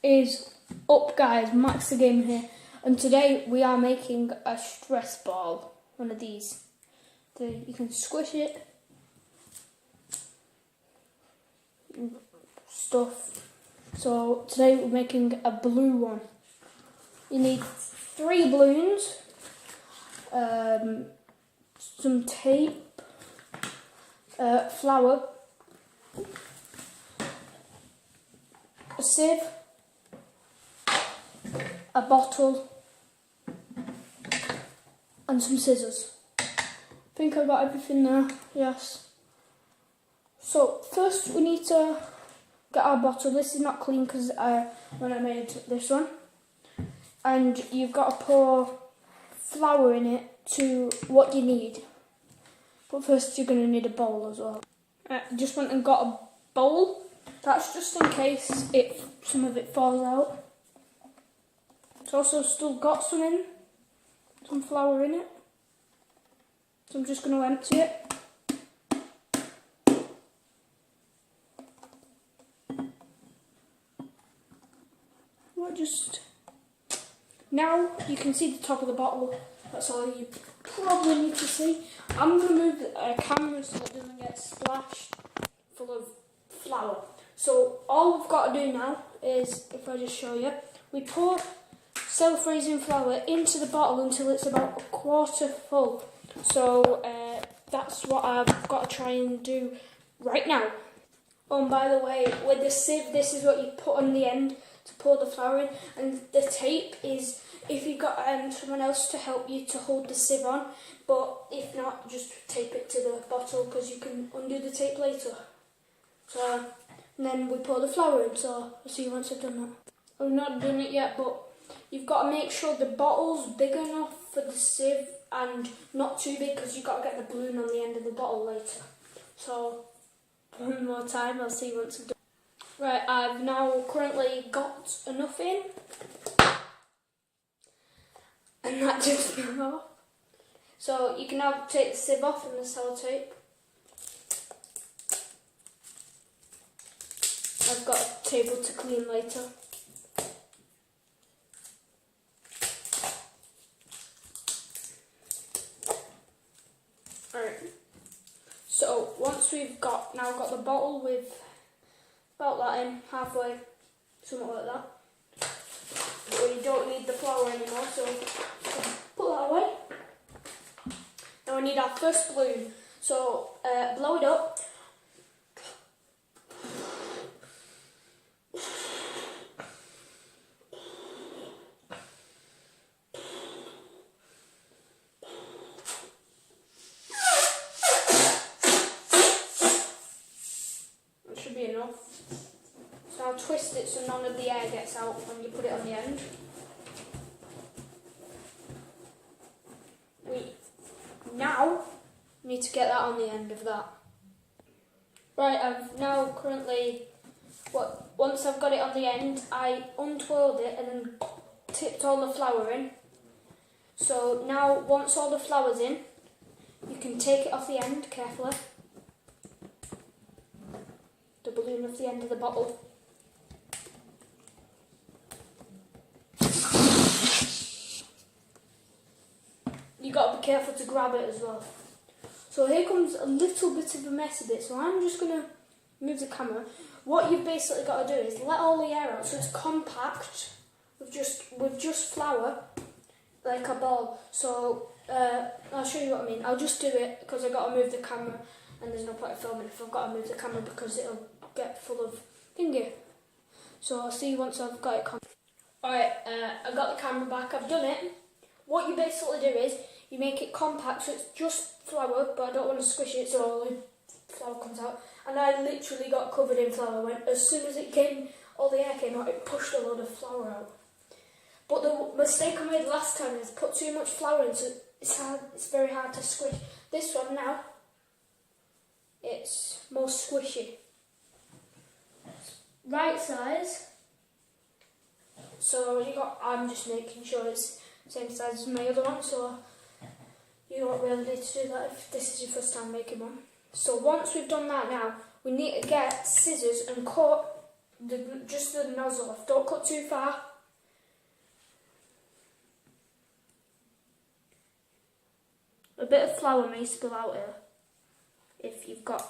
is up, guys? Max the Gamer here, and today we are making a stress ball. One of these. You can squish it. Stuff. So today we're making a blue one. You need 3 balloons, some tape, flour, a sieve, a bottle, and some scissors. I think I've got everything there, yes. So first we need to get our bottle. This is not clean because when I made this one. And you've got to pour flour in it to what you need. But first you're going to need a bowl as well. I just went and got a bowl. That's just in case some of it falls out. It's also still got some flour in it. So I'm just going to empty it. Now you can see the top of the bottle. That's all you probably need to see. I'm going to move the camera so it doesn't get splashed full of flour. So all we've got to do now is, if I just show you, we pour self-raising flour into the bottle until it's about a quarter full. So that's what I've got to try and do right now. Oh, and by the way, with the sieve, this is what you put on the end to pour the flour in, and the tape is if you've got someone else to help you to hold the sieve on, but if not, just tape it to the bottle because you can undo the tape later. So, and then we pour the flour in, so I'll see you once I've done that. I've not done it yet, but you've got to make sure the bottle's big enough for the sieve and not too big because you've got to get the balloon on the end of the bottle later. So, one more time, I'll see you once I've done it. Right, I've now currently got enough in, and that just fell off. So you can now take the sieve off and the sellotape. I've got a table to clean later. Alright, so once we've now got the bottle with about that in, halfway, something like that. But you don't need the flour anymore, so put that away. Now we need our first balloon, so blow it up. That should be enough. So I'll twist it so none of the air gets out when you put it on the end. We now need to get that on the end of that. Right, I've now currently, once I've got it on the end, I untwirled it and then tipped all the flour in. So now, once all the flour's in, you can take it off the end carefully. The balloon off the end of the bottle. You got to be careful to grab it as well. So here comes a little bit of a mess of it. So I'm just going to move the camera. What you've basically got to do is let all the air out so it's compact with just flour, like a ball. So I'll show you what I mean. I'll just do it because I've got to move the camera, and there's no point in filming if I've got to move the camera because it'll get full of thingy. So I'll see you once I've got it. Alright, I've got the camera back. I've done it. What you basically do is you make it compact, so it's just flour, but I don't want to squish it so all the flour comes out. And I literally got covered in flour. As soon as all the air came out, it pushed a load of flour out. But the mistake I made last time is put too much flour in, so it's very hard to squish. This one now, it's more squishy. Right size. So I'm just making sure it's same size as my other one, so you don't really need to do that if this is your first time making one. So once we've done that now, we need to get scissors and cut just the nozzle off. Don't cut too far. A bit of flour may spill out here. If you've got,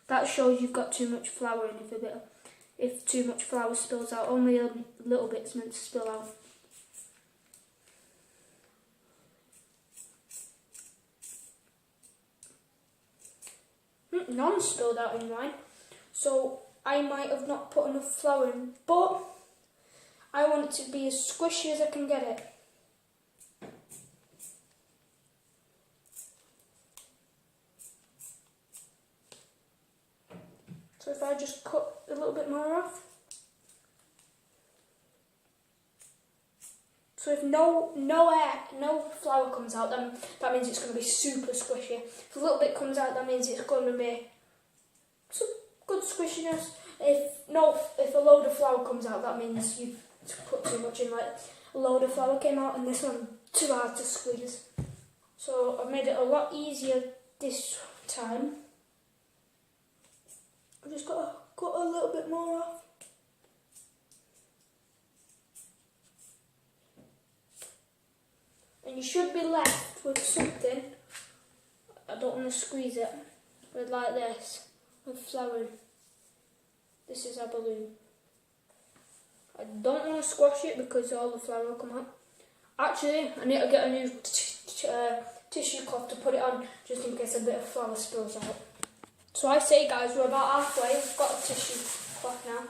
that shows you've got too much flour, and if too much flour spills out, only a little bit's meant to spill out. None spilled out in mine, so I might have not put enough flour in, but I want it to be as squishy as I can get it. So if I just cut a little bit more off. So if no flour comes out, then that means it's going to be super squishy. If a little bit comes out, that means it's going to be some good squishiness. If a load of flour comes out, that means you've put too much in. Like a load of flour came out, and this one too hard to squeeze. So I've made it a lot easier this time. I've just got to cut a little bit more off. And you should be left with something, I don't want to squeeze it, but like this, with flour. This is our balloon. I don't want to squash it because all the flour will come out. Actually, I need to get a new tissue cloth to put it on, just in case a bit of flour spills out. So I say guys, we're about halfway. We've got a tissue cloth now.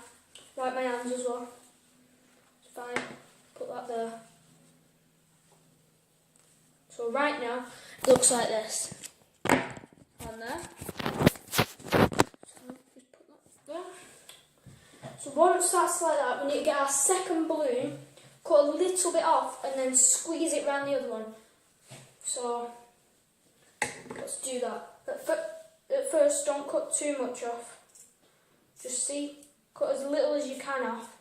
Wipe my hands as well. It's fine. Put that there. So right now, it looks like this. On there. So just put that there. So once that's like that, we need to get our second balloon, cut a little bit off, and then squeeze it around the other one. So let's do that. At first, don't cut too much off. Just see, cut as little as you can off,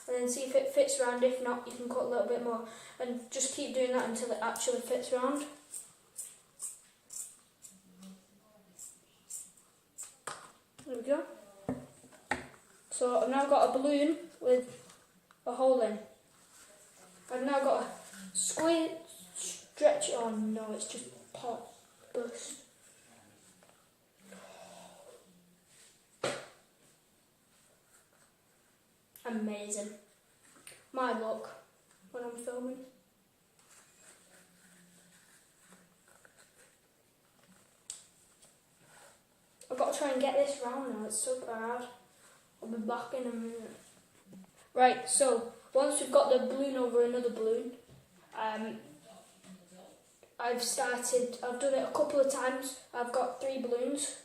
and then see if it fits around. If not, you can cut a little bit more, and just keep doing that until it actually fits around. There we go. So I've now got a balloon with a hole in. I've now got to squeeze, stretch it on. No, it's just pop, burst. Amazing. My luck when I'm filming. I've got to try and get this round now, it's super hard. I'll be back in a minute. Right, so once we've got the balloon over another balloon, I've done it a couple of times. I've got 3 balloons.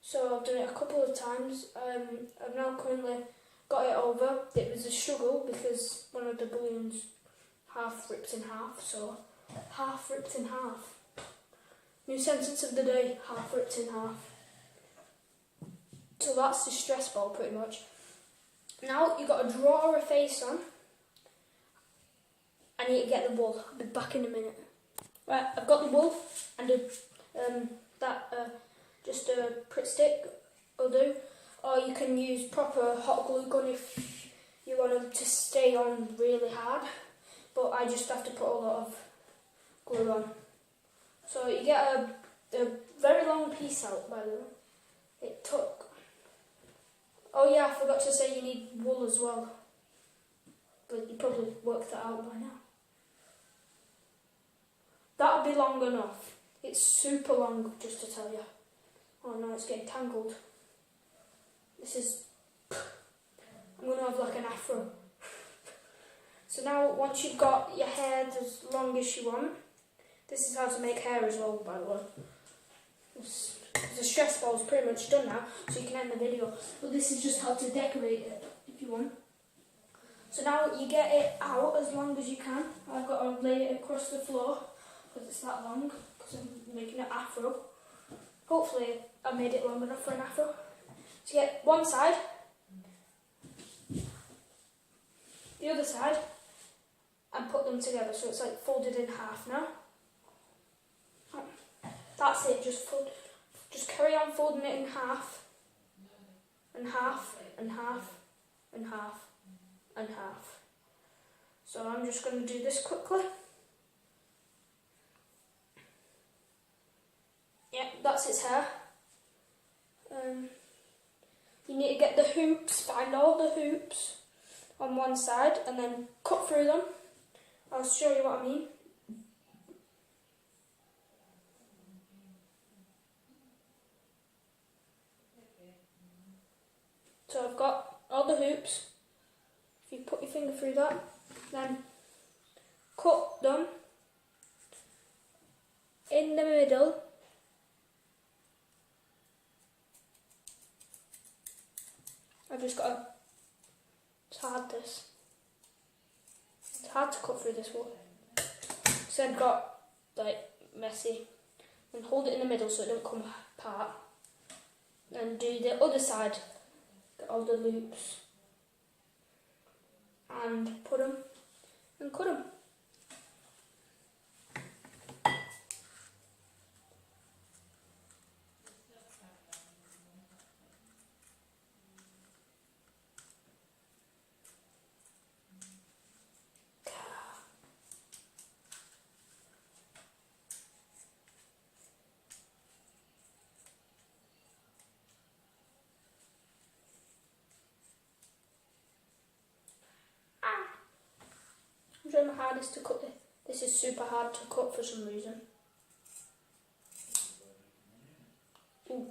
So I've done it a couple of times. I've now currently got it over. It was a struggle because one of the balloons half ripped in half, so half ripped in half. New sentence of the day, half ripped in half. So that's the stress ball pretty much. Now you've got to draw a face on. I need to get the wool. I'll be back in a minute. Right, I've got the wool and just a Pritt stick will do. Or you can use proper hot glue gun if you want them to stay on really hard. But I just have to put a lot of glue on. So you get a very long piece out, by the way. It took... Oh yeah, I forgot to say you need wool as well. But you probably worked that out by now. That'll be long enough. It's super long, just to tell you. Oh no, it's getting tangled. This is... I'm going to have like an afro. So now, once you've got your hair as long as you want, this is how to make hair as well, by the way. The stress ball's pretty much done now, so you can end the video. But this is just how to decorate it, if you want. So now you get it out as long as you can. I've got to lay it across the floor, because it's that long, because I'm making it afro. Hopefully I made it long enough for an afro. So you get one side, the other side, and put them together, so it's like folded in half now. That's it, just carry on folding it in half, and half, and half, and half and half. So I'm just going to do this quickly. Yeah, that's its hair. You need to get the hoops, find all the hoops on one side and then cut through them. I'll show you what I mean. So I've got all the hoops. If you put your finger through that, then cut them in the middle. I've just got to, it's hard this. It's hard to cut through this one. So I've got like messy. And hold it in the middle so it don't come apart. And do the other side. Get all the loops. And put them and cut them. I'm trying my hardest to cut this. This is super hard to cut for some reason. Ooh.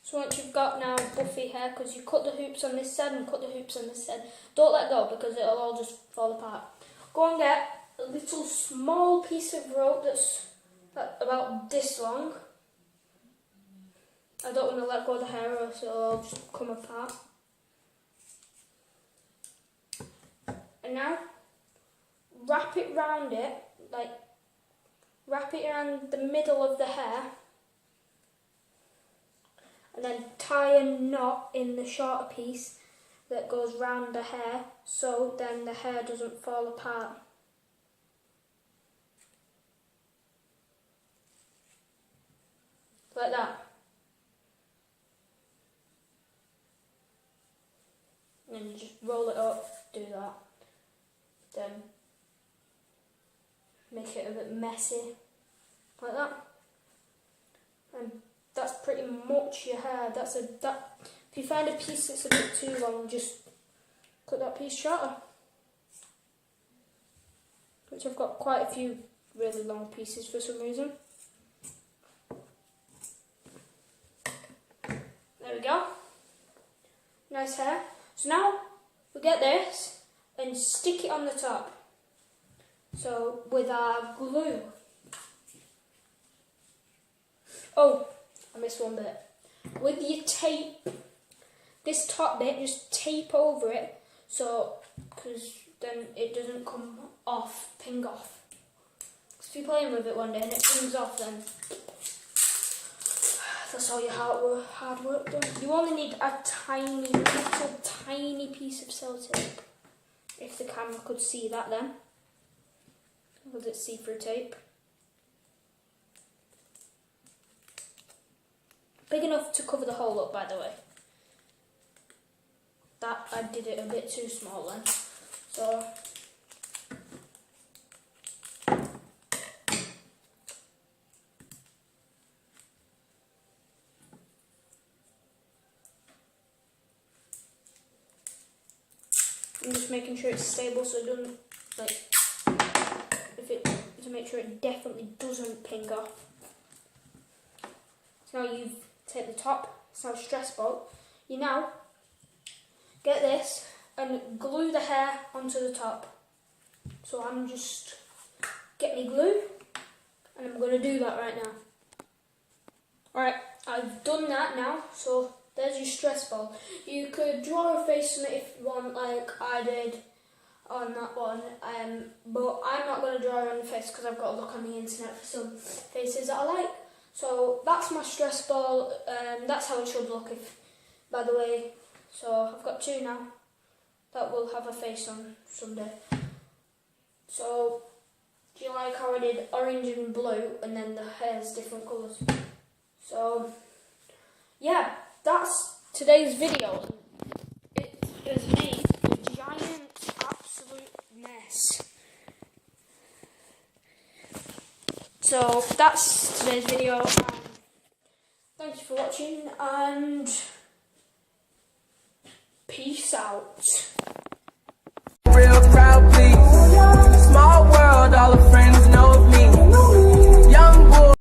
So once you've got now buffy hair, because you cut the hoops on this side and cut the hoops on this side, don't let go because it'll all just fall apart. Go and get a little small piece of rope that's about this long. I don't want to let go of the hair or else it'll all just come apart. And now wrap it round it, like wrap it around the middle of the hair. And then tie a knot in the shorter piece that goes round the hair, so then the hair doesn't fall apart. Like that. And you just roll it up, do that. Then make it a bit messy, like that. And that's pretty much your hair. If you find a piece that's a bit too long, just cut that piece shorter. Which I've got quite a few really long pieces for some reason. There we go. Nice hair. So now we get this and stick it on the top. So with our glue. Oh, I missed one bit. With your tape, this top bit, just tape over it, so, because then it doesn't come off, ping off. Because if you're playing with it one day and it pings off, then that's all your hard work done. You only need a tiny, little tiny piece of sellotape. If the camera could see that then. Was it see-through tape? Big enough to cover the hole up, by the way. That, I did it a bit too small then. So, I'm just making sure it's stable so it doesn't, like, to make sure it definitely doesn't ping off. So now you've take the top, it's now a stress ball. You now get this and glue the hair onto the top. So I'm just getting glue and I'm going to do that right now. Alright, I've done that now, so there's your stress ball. You could draw a face on it if you want, like I did on that one, but I'm not going to draw on the face because I've got to look on the internet for some faces that I like. So that's my stress ball, that's how it should look, if, by the way, So I've got 2 now that will have a face on someday. So, do you like how I did orange and blue and then the hair's different colours? So, yeah, that's today's video. It has made a giant absolute mess. So, that's today's video. Thank you for watching and peace out.